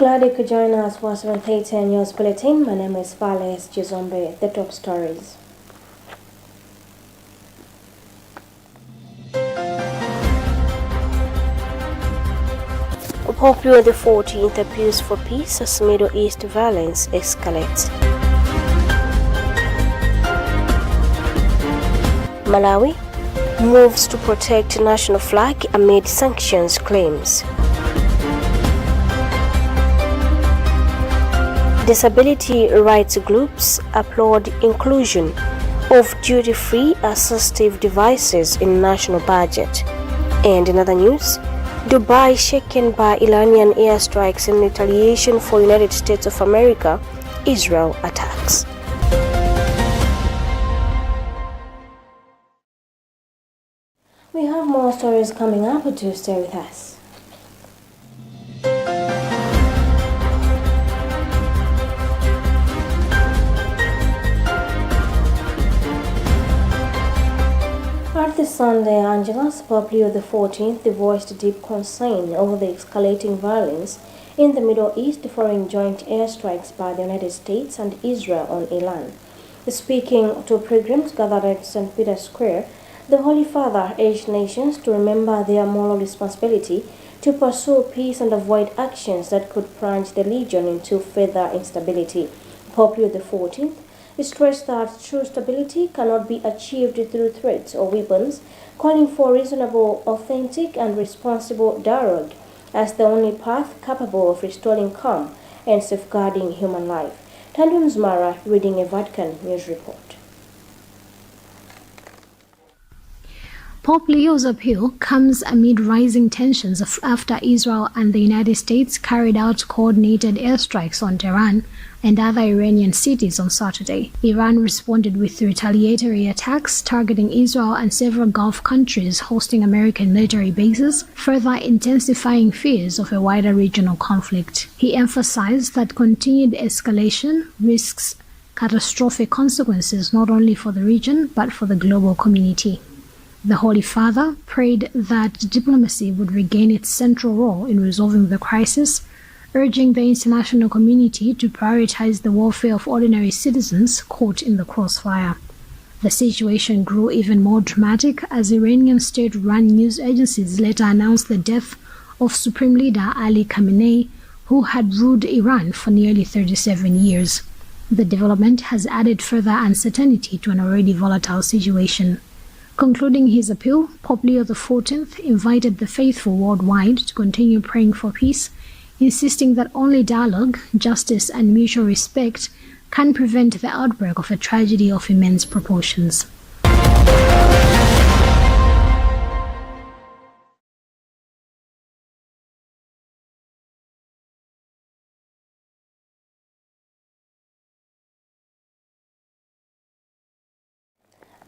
Glad you could join us for 7:30 News Bulletin. My name is Vales Jizombe. The top stories. Pope Leo XIV appeals for peace as Middle East violence escalates. Malawi moves to protect national flag amid sanctions claims. Disability rights groups applaud inclusion of duty-free assistive devices in national budget. And in other news, Dubai shaken by Iranian airstrikes in retaliation for United States of America, Israel attacks. We have more stories coming up, do stay with us. This Sunday, Angela's Pope Leo XIV voiced deep concern over the escalating violence in the Middle East following joint airstrikes by the United States and Israel on Iran. Speaking to pilgrims gathered at St. Peter's Square, the Holy Father urged nations to remember their moral responsibility to pursue peace and avoid actions that could plunge the region into further instability. Pope Leo XIV stressed that true stability cannot be achieved through threats or weapons, calling for reasonable, authentic, and responsible dialogue as the only path capable of restoring calm and safeguarding human life. Tandem Zmara reading a Vatican News report. Pope Leo's appeal comes amid rising tensions after Israel and the United States carried out coordinated airstrikes on Tehran and other Iranian cities on Saturday. Iran responded with retaliatory attacks targeting Israel and several Gulf countries hosting American military bases, further intensifying fears of a wider regional conflict. He emphasized that continued escalation risks catastrophic consequences not only for the region but for the global community. The Holy Father prayed that diplomacy would regain its central role in resolving the crisis, urging the international community to prioritize the welfare of ordinary citizens caught in the crossfire. The situation grew even more dramatic as Iranian state-run news agencies later announced the death of Supreme Leader Ali Khamenei, who had ruled Iran for nearly 37 years. The development has added further uncertainty to an already volatile situation. Concluding his appeal, Pope Leo XIV invited the faithful worldwide to continue praying for peace, insisting that only dialogue, justice, and mutual respect can prevent the outbreak of a tragedy of immense proportions.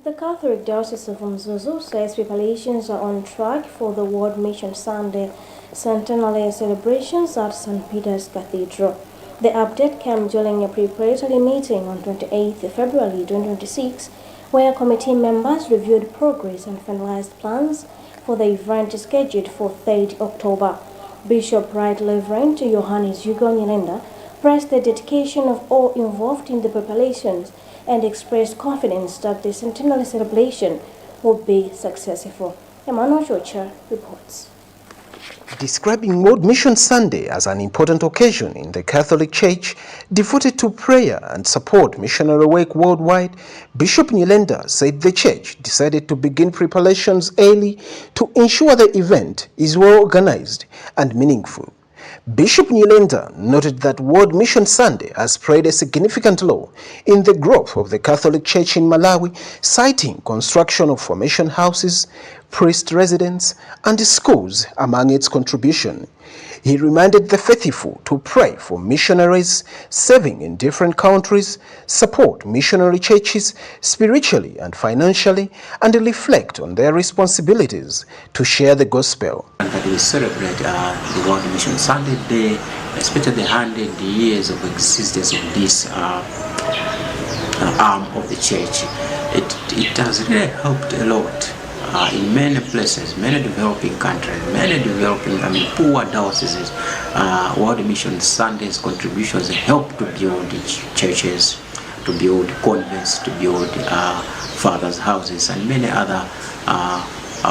The Catholic Diocese of Mzuzu says preparations are on track for the World Mission Sunday centenary celebrations at St. Peter's Cathedral. The update came during a preparatory meeting on 28 February 2026, where committee members reviewed progress and finalized plans for the event scheduled for 3rd October. Bishop Right Reverend Johannes Hugo Nyilenda praised the dedication of all involved in the preparations and expressed confidence that the centenary celebration will be successful. Emmanuel Chocha reports. Describing World Mission Sunday as an important occasion in the Catholic Church devoted to prayer and support missionary work worldwide, Bishop Nyilenda said the Church decided to begin preparations early to ensure the event is well organized and meaningful. Bishop Nyilenda noted that World Mission Sunday has played a significant role in the growth of the Catholic Church in Malawi, citing construction of formation houses, priest residence, and schools among its contribution. He reminded the faithful to pray for missionaries serving in different countries, support missionary churches spiritually and financially, and reflect on their responsibilities to share the gospel. That we celebrate the World Mission Sunday Day, especially the 100 years of existence of this arm of the church. It has really helped a lot in many places, many developing countries, poor dioceses, World Mission Sunday's contributions help to build churches, to build convents, to build fathers' houses, and many other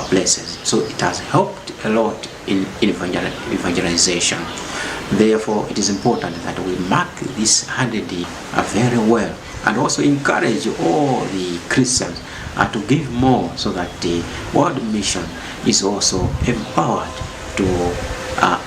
places. So it has helped a lot in evangelization. Therefore, it is important that we mark this 100 very well, and also encourage all the Christians to give more, so that the World Mission is also empowered to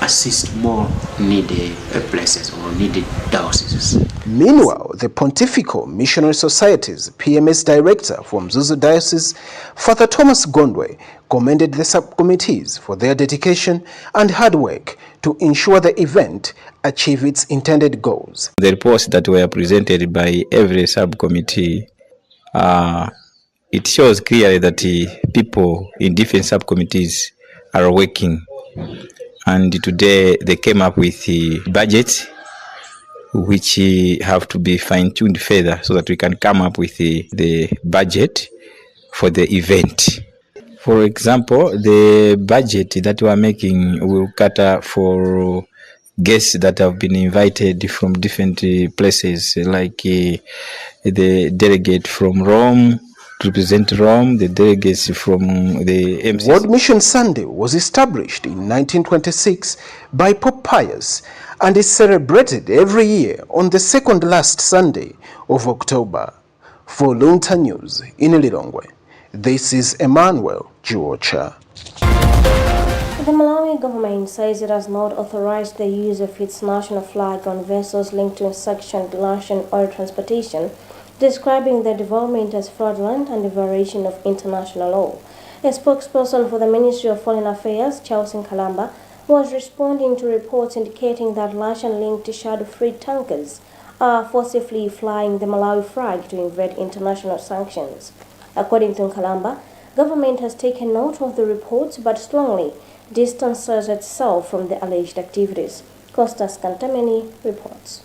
assist more needy places or needy dioceses. Meanwhile, the Pontifical Missionary Society's PMS Director from Zuzu Diocese, Father Thomas Gondwe, commended the subcommittees for their dedication and hard work to ensure the event achieve its intended goals. The reports that were presented by every subcommittee, it shows clearly that people in different subcommittees are working, and today they came up with the budgets which have to be fine-tuned further so that we can come up with the budget for the event. For example, the budget that we are making will cater for guests that have been invited from different places, like the delegate from Rome to represent Rome, the delegates from the MCC. World Mission Sunday was established in 1926 by Pope Pius and is celebrated every year on the second last Sunday of October. For Luntha News in Lilongwe, this is Emmanuel Juocha. The Malawi government says it has not authorized the use of its national flag on vessels linked to sanctioned Russian oil transportation, describing the development as fraudulent and a violation of international law. A spokesperson for the Ministry of Foreign Affairs, Charles Nkalamba, was responding to reports indicating that Russian-linked shadow-free tankers are forcibly flying the Malawi flag to evade international sanctions. According to Nkalamba, government has taken note of the reports but strongly distances itself from the alleged activities. Costas Kantameni reports.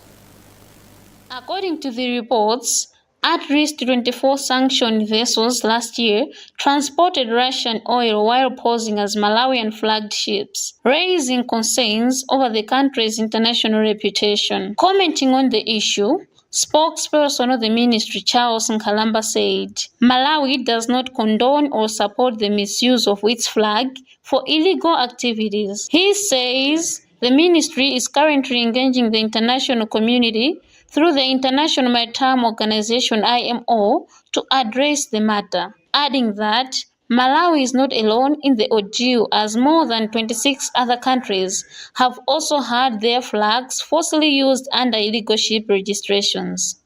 According to the reports, at least 24 sanctioned vessels last year transported Russian oil while posing as Malawian-flagged ships, raising concerns over the country's international reputation. Commenting on the issue, spokesperson of the ministry, Charles Nkalamba, said, Malawi does not condone or support the misuse of its flag for illegal activities. He says the ministry is currently engaging the international community through the International Maritime Organization IMO to address the matter, adding that Malawi is not alone in the ordeal, as more than 26 other countries have also had their flags forcibly used under illegal ship registrations.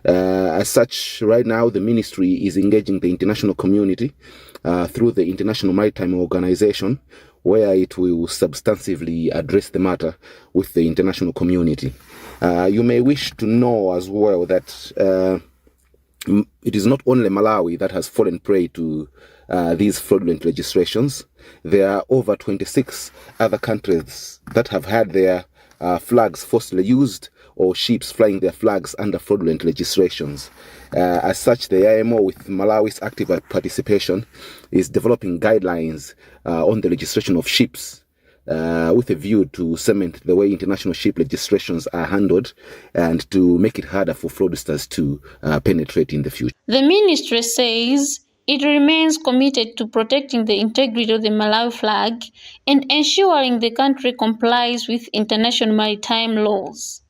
As such, right now the ministry is engaging the international community through the International Maritime Organization, where it will substantively address the matter with the international community. You may wish to know as well that it is not only Malawi that has fallen prey to these fraudulent registrations. There are over 26 other countries that have had their flags forcibly used or ships flying their flags under fraudulent registrations. As such, the IMO, with Malawi's active participation, is developing guidelines on the registration of ships with a view to cement the way international ship registrations are handled and to make it harder for fraudsters to penetrate in the future. The ministry says it remains committed to protecting the integrity of the Malawi flag and ensuring the country complies with international maritime laws.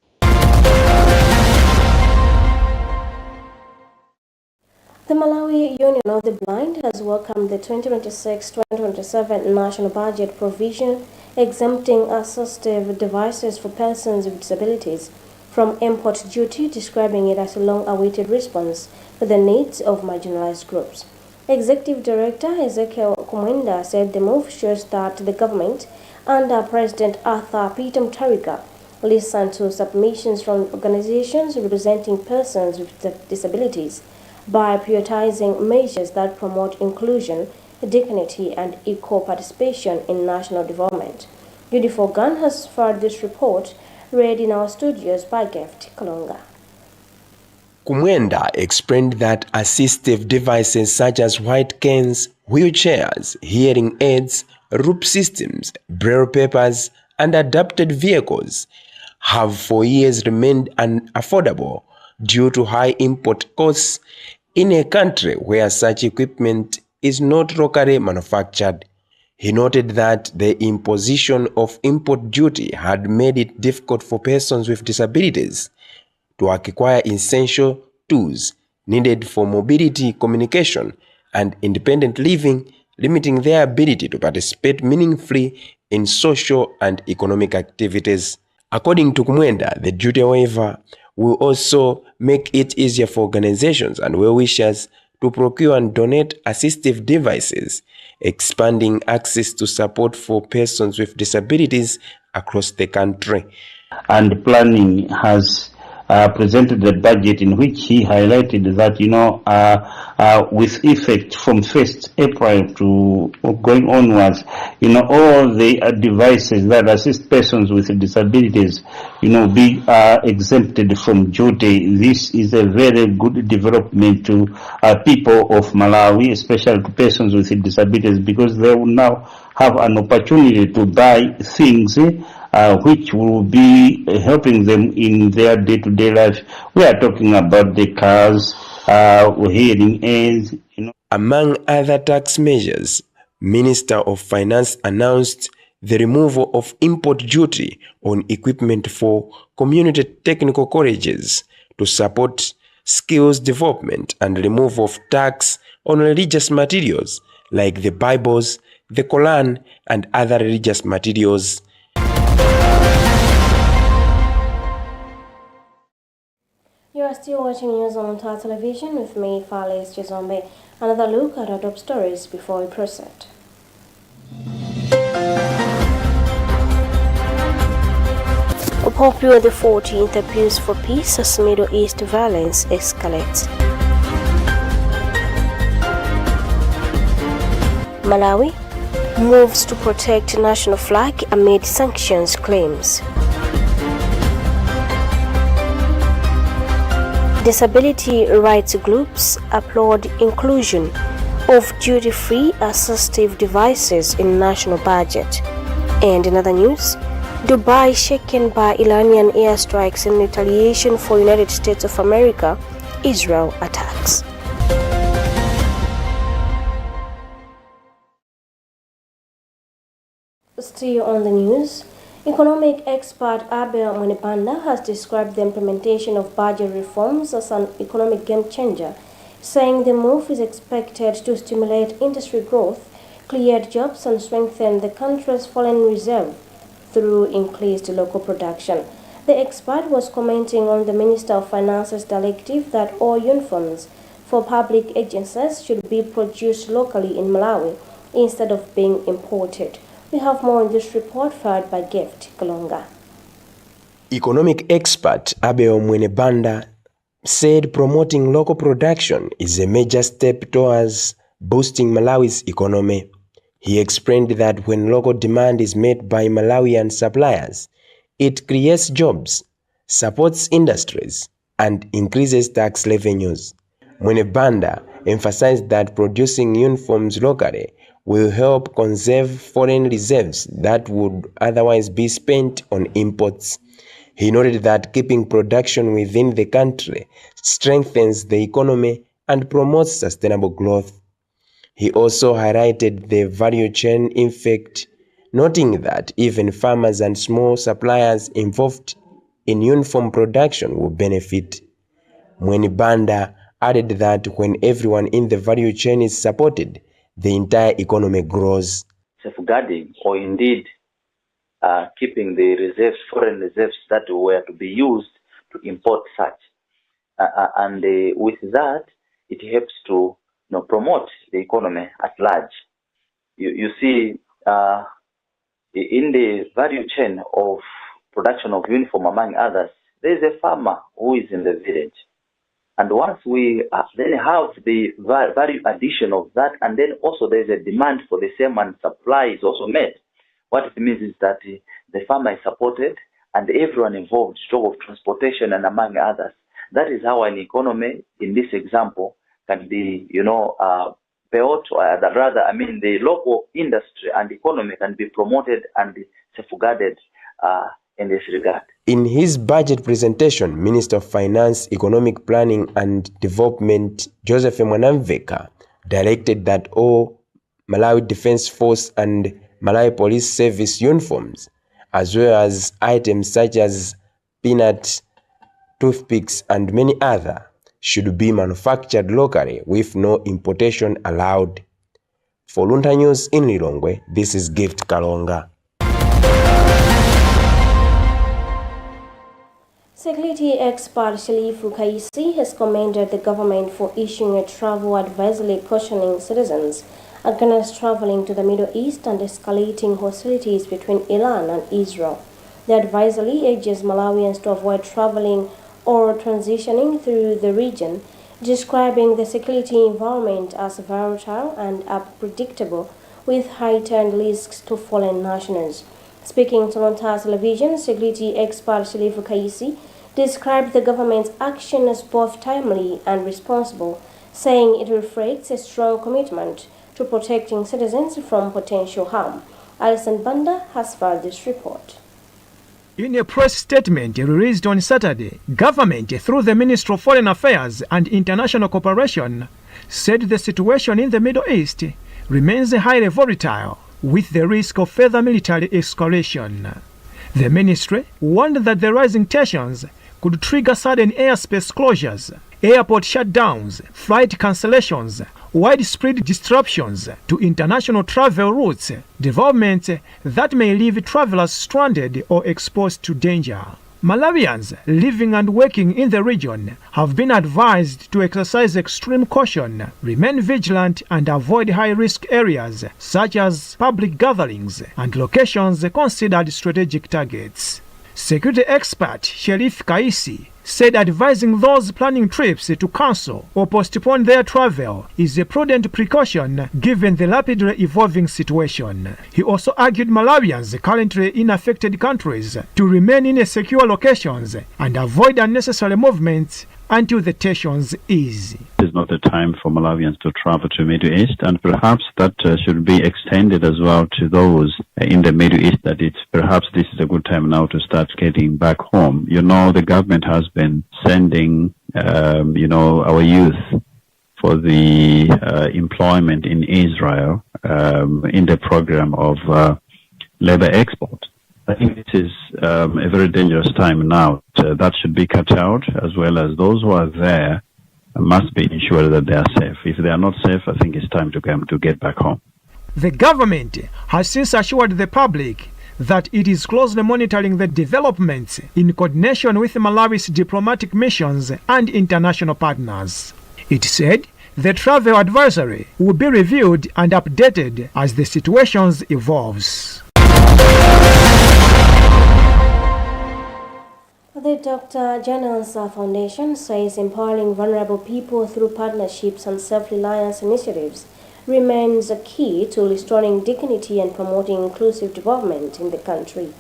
The Malawi Union of the Blind has welcomed the 2026-2027 national budget provision exempting assistive devices for persons with disabilities from import duty, describing it as a long-awaited response to the needs of marginalized groups. Executive Director Ezekiel Kumwenda said the move shows that the government, under President Arthur Peter Mutharika, listened to submissions from organizations representing persons with disabilities by prioritizing measures that promote inclusion, dignity, and equal participation in national development. Judy Fogan has filed this report, read in our studios by Gift Kalonga. Kumwenda explained that assistive devices such as white canes, wheelchairs, hearing aids, rope systems, braille papers, and adapted vehicles have for years remained unaffordable due to high import costs in a country where such equipment is not locally manufactured. He noted that the imposition of import duty had made it difficult for persons with disabilities to acquire essential tools needed for mobility, communication, and independent living, limiting their ability to participate meaningfully in social and economic activities. According to Kumwenda, the duty waiver will also make it easier for organizations and well-wishers to procure and donate assistive devices, expanding access to support for persons with disabilities across the country. And planning has presented a budget in which he highlighted that, with effect from 1st April to going onwards, all the devices that assist persons with disabilities, be exempted from duty. This is a very good development to people of Malawi, especially to persons with disabilities, because they will now have an opportunity to buy things which will be helping them in their day-to-day life. We are talking about the cars, hearing aids. Among other tax measures, Minister of Finance announced the removal of import duty on equipment for community technical colleges to support skills development and removal of tax on religious materials like the Bibles, the Quran, and other religious materials. You are still watching news on Luntha television with me, Fales Chizombe. Another look at our top stories before we proceed. Pope Leo XIV appeals for peace as Middle East violence escalates. Malawi moves to protect national flag amid sanctions claims. Disability rights groups applaud inclusion of duty-free assistive devices in national budget. And in other news, Dubai shaken by Iranian airstrikes in retaliation for United States of America, Israel attacks. Still on the news, economic expert Abel Mwenebanda has described the implementation of budget reforms as an economic game changer, saying the move is expected to stimulate industry growth, create jobs, and strengthen the country's foreign reserve through increased local production. The expert was commenting on the Minister of Finance's directive that all uniforms for public agencies should be produced locally in Malawi instead of being imported. We have more in this report filed by Gift Kalonga. Economic expert Abel Mwenebanda said promoting local production is a major step towards boosting Malawi's economy. He explained that when local demand is met by Malawian suppliers, it creates jobs, supports industries, and increases tax revenues. Mwenebanda emphasized that producing uniforms locally will help conserve foreign reserves that would otherwise be spent on imports. He noted that keeping production within the country strengthens the economy and promotes sustainable growth. He also highlighted the value chain effect, noting that even farmers and small suppliers involved in uniform production will benefit. Mwenebanda added that when everyone in the value chain is supported, the entire economy grows. Safeguarding or indeed keeping the reserves, foreign reserves that were to be used to import such. And with that, it helps to promote the economy at large. You see, in the value chain of production of uniform, among others, there is a farmer who is in the village. And once we then have the value addition of that, and then also there is a demand for the same and supply is also met, what it means is that the farmer is supported and everyone involved, stroke of transportation and among others, That is how an economy, in this example, can be, built, or rather, the local industry and economy can be promoted and safeguarded in this regard. In his budget presentation, Minister of Finance, Economic Planning and Development, Joseph Mwanamveka, directed that all Malawi Defense Force and Malawi Police Service uniforms, as well as items such as peanuts, toothpicks, and many other, should be manufactured locally with no importation allowed. For Luntha News in Lilongwe, this is Gift Kalonga. Security expert Shalifu Kaisi has commended the government for issuing a travel advisory cautioning citizens against traveling to the Middle East and escalating hostilities between Iran and Israel. The advisory urges Malawians to avoid traveling or transitioning through the region, describing the security environment as volatile and unpredictable, with heightened risks to foreign nationals. Speaking to Luntha television, security expert Shalifu Kaisi described the government's action as both timely and responsible, saying it reflects a strong commitment to protecting citizens from potential harm. Alison Banda has filed this report. In a press statement released on Saturday, government, through the Ministry of Foreign Affairs and International Cooperation, said the situation in the Middle East remains highly volatile, with the risk of further military escalation. The ministry warned that the rising tensions could trigger sudden airspace closures, airport shutdowns, flight cancellations, widespread disruptions to international travel routes, developments that may leave travelers stranded or exposed to danger. Malawians living and working in the region have been advised to exercise extreme caution, remain vigilant, and avoid high-risk areas such as public gatherings and locations considered strategic targets. Security expert Sheriff Kaisi said advising those planning trips to cancel or postpone their travel is a prudent precaution given the rapidly evolving situation. He also argued Malawians currently in affected countries to remain in secure locations and avoid unnecessary movements until the tensions ease. It is not the time for Malawians to travel to Middle East, and perhaps that should be extended as well to those in the Middle East, that it's perhaps this is a good time now to start getting back home. The government has been sending, our youth for the employment in Israel in the program of labor export. I think this is a very dangerous time now. That should be cut out, as well as those who are there must be ensured that they are safe. If they are not safe, I think it's time to get back home. The government has since assured the public that it is closely monitoring the developments in coordination with Malawi's diplomatic missions and international partners. It said the travel advisory will be reviewed and updated as the situation evolves. The Dr. Janel's Foundation says empowering vulnerable people through partnerships and self-reliance initiatives remains a key to restoring dignity and promoting inclusive development in the country.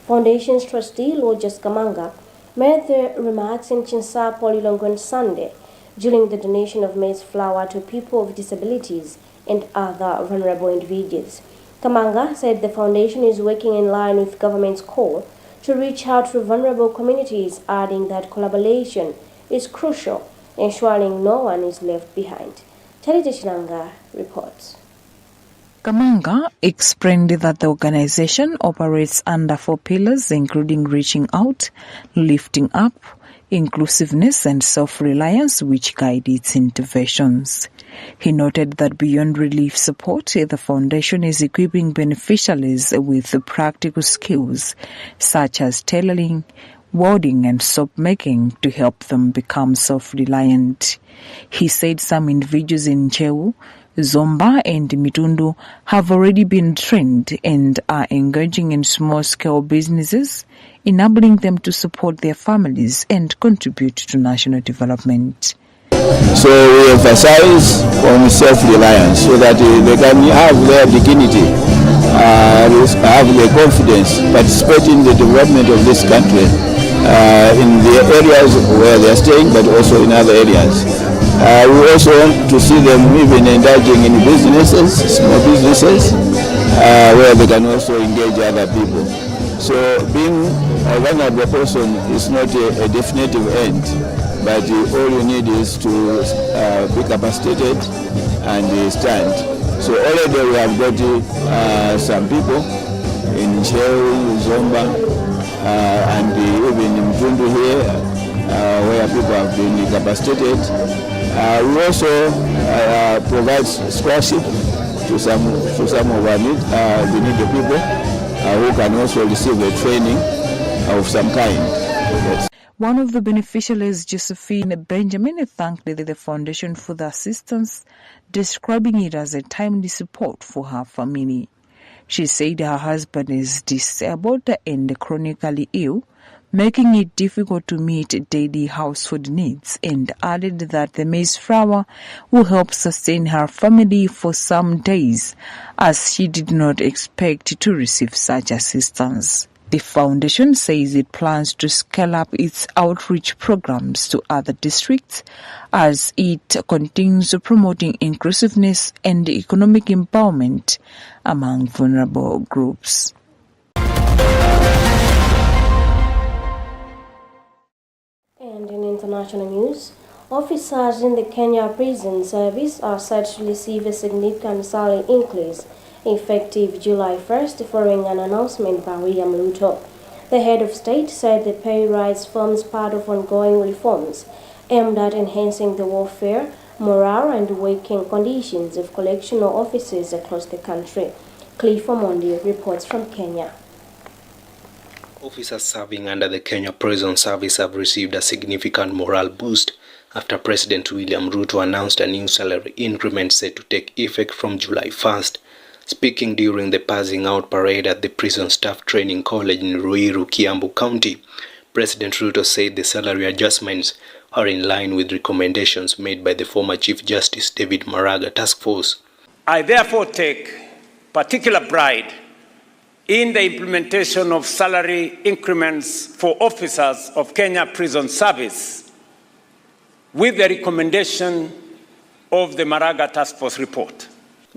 Foundation's trustee, Lojas Kamanga, made the remarks in Chinsa Polilongo on Sunday during the donation of maize flour to people with disabilities and other vulnerable individuals. Kamanga said the foundation is working in line with government's call to reach out to vulnerable communities, adding that collaboration is crucial, ensuring no one is left behind. Charity Chinanga reports. Kamanga explained that the organization operates under 4 pillars, including reaching out, lifting up, inclusiveness, and self-reliance, which guide its interventions. He noted that beyond relief support, the foundation is equipping beneficiaries with practical skills such as tailoring, welding, and soap making to help them become self-reliant. He said some individuals in Cheu, Zomba, and Mitundu have already been trained and are engaging in small-scale businesses, enabling them to support their families and contribute to national development. So we emphasize on self-reliance so that they can have their dignity, have their confidence, participate in the development of this country, in the areas where they are staying, but also in other areas. We also want to see them even indulging in businesses, small businesses, where they can also engage other people. So being a vulnerable person is not a definitive end, but all you need is to be capacitated and stand. So already we have got some people in Chew, Zomba, and even in Mtundu here, where people have been capacitated. We also provide scholarship to some of our the needy people who can also receive a training of some kind. Yes. One of the beneficiaries, Josephine Benjamin, thanked the foundation for the assistance, describing it as a timely support for her family. She said her husband is disabled and chronically ill, making it difficult to meet daily household needs, and added that the maize flour will help sustain her family for some days, as she did not expect to receive such assistance. The foundation says it plans to scale up its outreach programs to other districts as it continues promoting inclusiveness and economic empowerment among vulnerable groups. And in international news, officers in the Kenya Prison Service are set to receive a significant salary increase effective July 1st following an announcement by William Luntha. The head of state said the pay rise forms part of ongoing reforms aimed at enhancing the welfare, morale and working conditions of correctional officers across the country. Cliff Omondi reports from Kenya. Officers serving under the Kenya Prison Service have received a significant morale boost after President William Ruto announced a new salary increment set to take effect from July 1st. Speaking during the passing out parade at the Prison Staff Training College in Ruiru, Kiambu County, President Ruto said the salary adjustments are in line with recommendations made by the former Chief Justice David Maraga Task Force. I therefore take particular pride in the implementation of salary increments for officers of Kenya Prison Service with the recommendation of the Maraga Task Force report.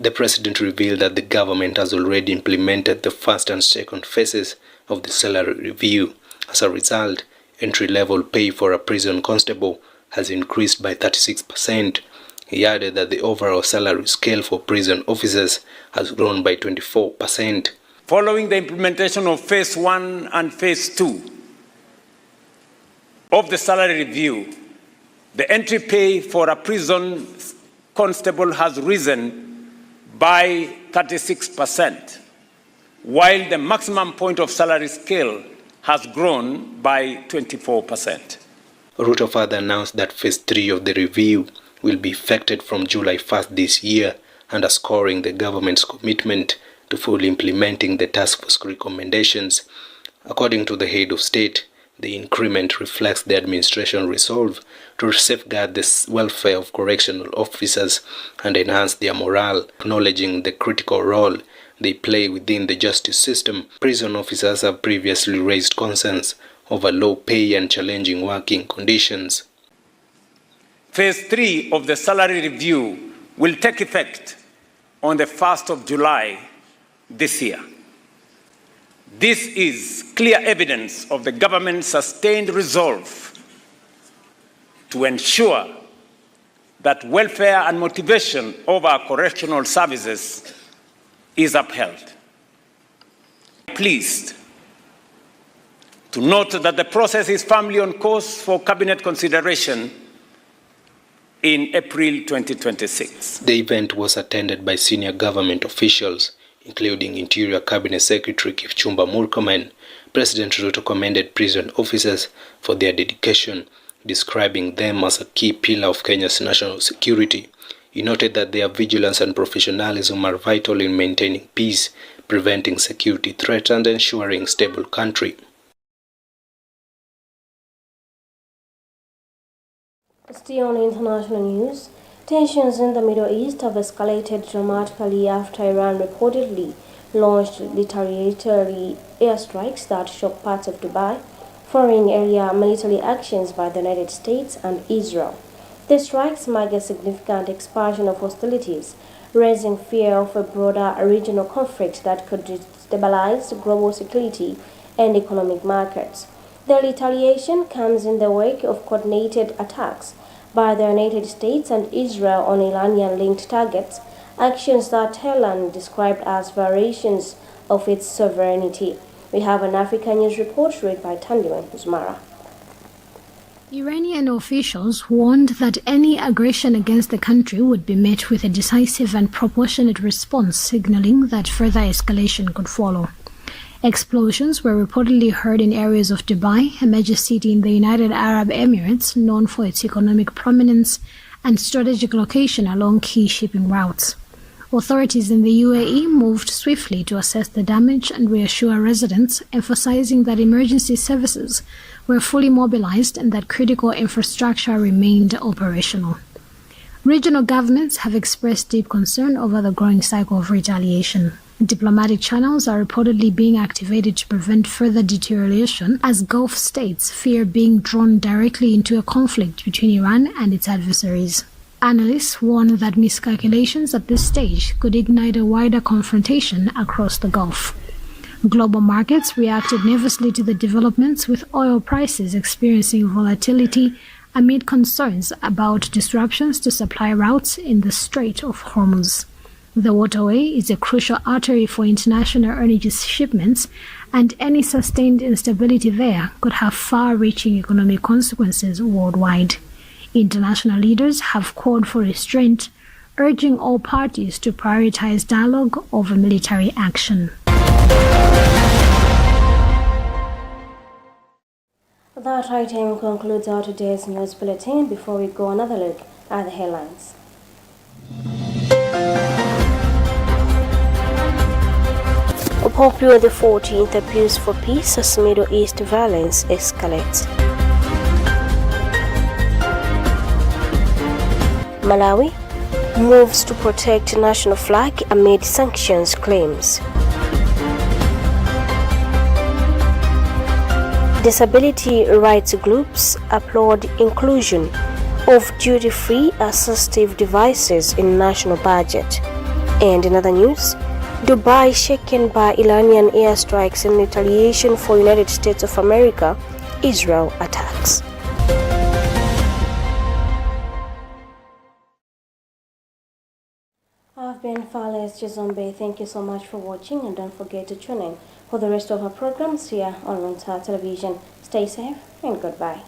The President revealed that the government has already implemented the first and second phases of the salary review. As a result, entry-level pay for a prison constable has increased by 36%. He added that the overall salary scale for prison officers has grown by 24%. Following the implementation of Phase 1 and Phase 2 of the salary review, the entry pay for a prison constable has risen by 36%, while the maximum point of salary scale has grown by 24%. Ruto further announced that Phase 3 of the review will be effected from July 1st this year, underscoring the government's commitment to fully implementing the task force recommendations. According to the head of state, the increment reflects the administration's resolve to safeguard the welfare of correctional officers and enhance their morale, acknowledging the critical role they play within the justice system. Prison officers have previously raised concerns over low pay and challenging working conditions. Phase 3 of the salary review will take effect on the 1st of July this year. This is clear evidence of the government's sustained resolve to ensure that welfare and motivation of our correctional services is upheld. I'm pleased to note that the process is firmly on course for cabinet consideration in April 2026. The event was attended by senior government officials, including Interior Cabinet Secretary Kipchumba Murkomen. President Ruto commended prison officers for their dedication, describing them as a key pillar of Kenya's national security. He noted that their vigilance and professionalism are vital in maintaining peace, preventing security threats, and ensuring a stable country. Still on international news, tensions in the Middle East have escalated dramatically after Iran reportedly launched retaliatory airstrikes that shook parts of Dubai, following earlier military actions by the United States and Israel. The strikes mark a significant expansion of hostilities, raising fear of a broader regional conflict that could destabilize global security and economic markets. The retaliation comes in the wake of coordinated attacks by the United States and Israel on Iranian-linked targets, actions that Tehran described as violations of its sovereignty. We have an Africa News report read by Tandiman Uzmara. Iranian officials warned that any aggression against the country would be met with a decisive and proportionate response, signaling that further escalation could follow. Explosions were reportedly heard in areas of Dubai, a major city in the United Arab Emirates known for its economic prominence and strategic location along key shipping routes. Authorities in the UAE moved swiftly to assess the damage and reassure residents, emphasizing that emergency services were fully mobilized and that critical infrastructure remained operational. Regional governments have expressed deep concern over the growing cycle of retaliation. Diplomatic channels are reportedly being activated to prevent further deterioration as Gulf states fear being drawn directly into a conflict between Iran and its adversaries. Analysts warn that miscalculations at this stage could ignite a wider confrontation across the Gulf. Global markets reacted nervously to the developments, with oil prices experiencing volatility amid concerns about disruptions to supply routes in the Strait of Hormuz. The waterway is a crucial artery for international energy shipments, and any sustained instability there could have far-reaching economic consequences worldwide. International leaders have called for restraint, urging all parties to prioritize dialogue over military action. That item concludes our today's news bulletin. Before we go, another look at the headlines. Pope Leo XIV appeals for peace as Middle East violence escalates. Malawi moves to protect national flag amid sanctions claims. Disability rights groups applaud inclusion of duty-free assistive devices in national budget. And in other news, Dubai shaken by Iranian airstrikes in retaliation for United States of America, Israel attacks. I've been Fales Jizombe. Thank you so much for watching, and don't forget to tune in for the rest of our programs here on Luntha Television. Stay safe and goodbye.